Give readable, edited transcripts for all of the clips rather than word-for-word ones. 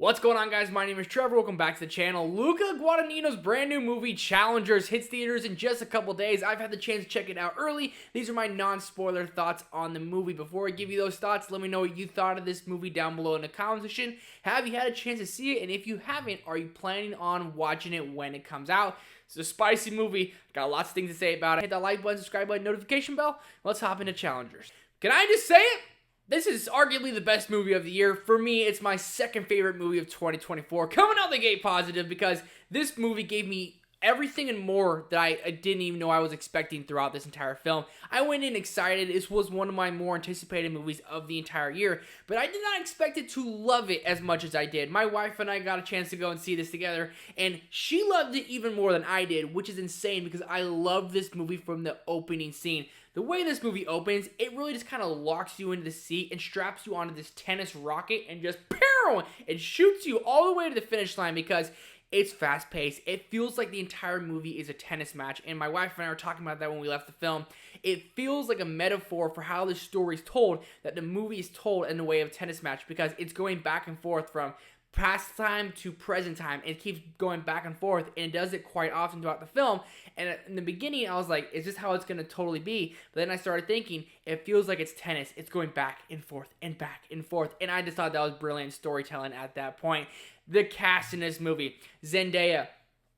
What's going on, guys? My name is Trevor. Welcome back to the channel. Luca Guadagnino's brand new movie, Challengers, hits theaters in just a couple days. I've had the chance to check it out early. These are my non-spoiler thoughts on the movie. Before I give you those thoughts, let me know what you thought of this movie down below in the comment section. Have you had a chance to see it? And if you haven't, are you planning on watching it when it comes out? It's a spicy movie. Got lots of things to say about it. Hit that like button, subscribe button, notification bell. Let's hop into Challengers. Can I just say it? This is arguably the best movie of the year. For me, it's my second favorite movie of 2024. Coming out the gate positive because this movie gave me everything and more that I didn't even know I was expecting throughout this entire film. I went in excited. This was one of my more anticipated movies of the entire year, but I did not expect it to love it as much as I did. My wife and I got a chance to go and see this together, and she loved it even more than I did, which is insane because I love this movie from the opening scene. The way this movie opens, it really just kind of locks you into the seat and straps you onto this tennis rocket and just pow! It shoots you all the way to the finish line because it's fast-paced. It feels like the entire movie is a tennis match, and my wife and I were talking about that when we left the film. It feels like a metaphor for how this story is told, that the movie is told in the way of a tennis match because it's going back and forth from past time to present time. It keeps going back and forth, and it does it quite often throughout the film. And in the beginning, I was like, is this how it's going to totally be? But then I started thinking, it feels like it's tennis. It's going back and forth and back and forth. And I just thought that was brilliant storytelling at that point. The cast in this movie, Zendaya,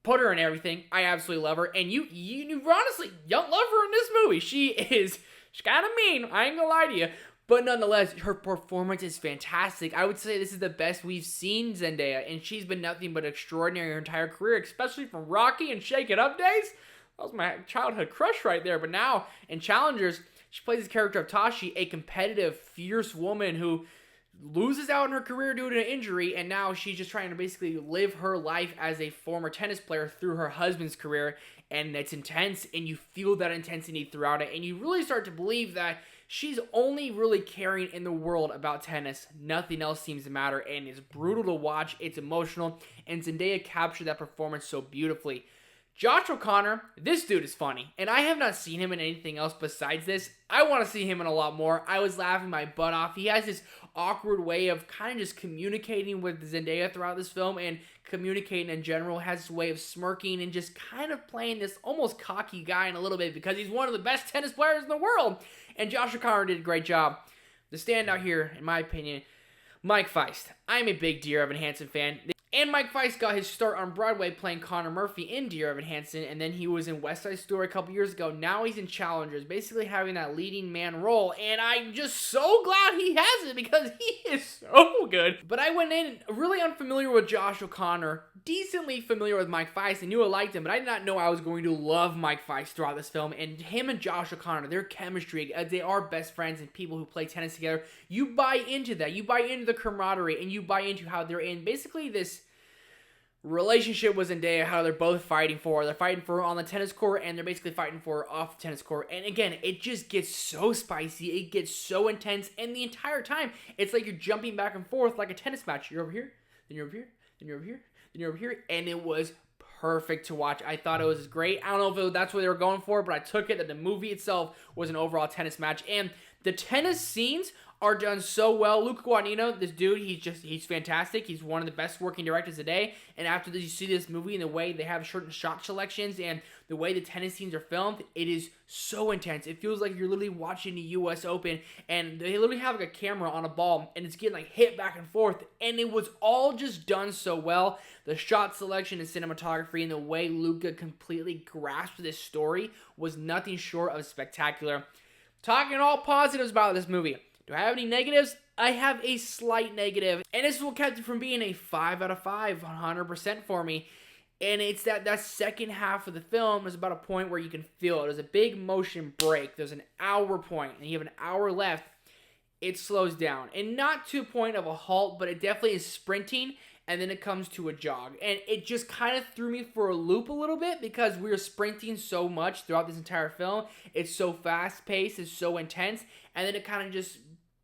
put her in everything. I absolutely love her. And you honestly, you love her in this movie. She's kind of mean. I ain't gonna lie to you. But nonetheless, her performance is fantastic. I would say this is the best we've seen Zendaya, and she's been nothing but extraordinary her entire career, especially from Rocky and Shake It Up days. That was my childhood crush right there. But now, in Challengers, she plays the character of Tashi, a competitive, fierce woman who loses out in her career due to an injury, and now she's just trying to basically live her life as a former tennis player through her husband's career, and it's intense, and you feel that intensity throughout it, and you really start to believe that she's only really caring in the world about tennis. Nothing else seems to matter, and it's brutal to watch. It's emotional, and Zendaya captured that performance so beautifully. Josh O'Connor, this dude is funny, and I have not seen him in anything else besides this. I want to see him in a lot more. I was laughing my butt off. He has this awkward way of kind of just communicating with Zendaya throughout this film, and communicating in general. Has this way of smirking and just kind of playing this almost cocky guy in a little bit because he's one of the best tennis players in the world. And Josh O'Connor did a great job. The standout here, in my opinion, Mike Feist. I'm a big Dear Evan Hansen fan. And Mike Feist got his start on Broadway playing Connor Murphy in Dear Evan Hansen, and then he was in West Side Story a couple years ago. Now he's in Challengers, basically having that leading man role, and I'm just so glad he has it because he is so good. But I went in really unfamiliar with Josh O'Connor, decently familiar with Mike Feist, and knew I liked him, but I did not know I was going to love Mike Feist throughout this film. And him and Josh O'Connor, their chemistry, they are best friends and people who play tennis together. You buy into that. You buy into the camaraderie, and you buy into how they're in basically this relationship with Zendaya, how they're both fighting for her. They're fighting for her on the tennis court, and they're basically fighting for her off the tennis court. And again, it just gets so spicy. It gets so intense, and the entire time, it's like you're jumping back and forth like a tennis match. You're over here, then you're over here, then you're over here, then you're over here, and it was perfect to watch. I thought it was great. I don't know if that's what they were going for, but I took it that the movie itself was an overall tennis match, and the tennis scenes are done so well. Luca Guadagnino, this dude, he's fantastic. He's one of the best working directors today. And after this, you see this movie and the way they have certain shot selections and the way the tennis scenes are filmed, it is so intense. It feels like you're literally watching the U.S. Open, and they literally have like a camera on a ball, and it's getting like hit back and forth, and it was all just done so well. The shot selection and cinematography and the way Luca completely grasped this story was nothing short of spectacular. Talking all positives about this movie. Do I have any negatives? I have a slight negative, and this is what kept it from being a 5 out of 5, 100% for me. And it's that second half of the film is about a point where you can feel it. There's a big motion break. There's an hour point, and you have an hour left. It slows down, and not to a point of a halt, but it definitely is sprinting, and then it comes to a jog. And it just kind of threw me for a loop a little bit because we were sprinting so much throughout this entire film. It's so fast-paced, it's so intense, and then it kind of just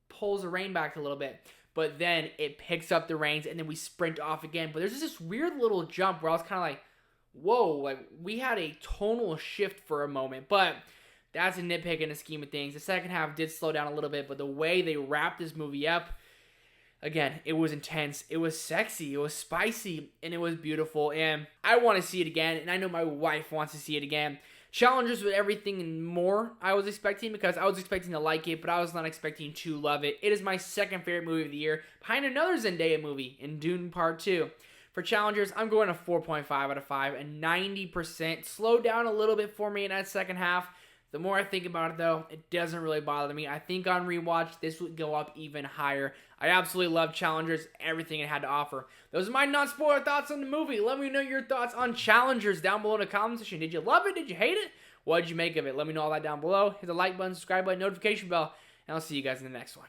pulls the rein back a little bit. But then it picks up the reins, and then we sprint off again. But there's just this weird little jump where I was kind of like, whoa, like we had a tonal shift for a moment. But that's a nitpick in the scheme of things. The second half did slow down a little bit, but the way they wrapped this movie up, Again, it was intense, it was sexy, it was spicy, and it was beautiful, and I want to see it again, and I know my wife wants to see it again. Challengers with everything and more I was expecting, because I was expecting to like it, but I was not expecting to love it. It is my second favorite movie of the year, behind another Zendaya movie in Dune Part 2. For Challengers, I'm going a 4.5 out of 5, a 90%. Slowed down a little bit for me in that second half. The more I think about it, though, it doesn't really bother me. I think on rewatch, this would go up even higher. I absolutely love Challengers, everything it had to offer. Those are my non-spoiler thoughts on the movie. Let me know your thoughts on Challengers down below in the comment section. Did you love it? Did you hate it? What did you make of it? Let me know all that down below. Hit the like button, subscribe button, notification bell, and I'll see you guys in the next one.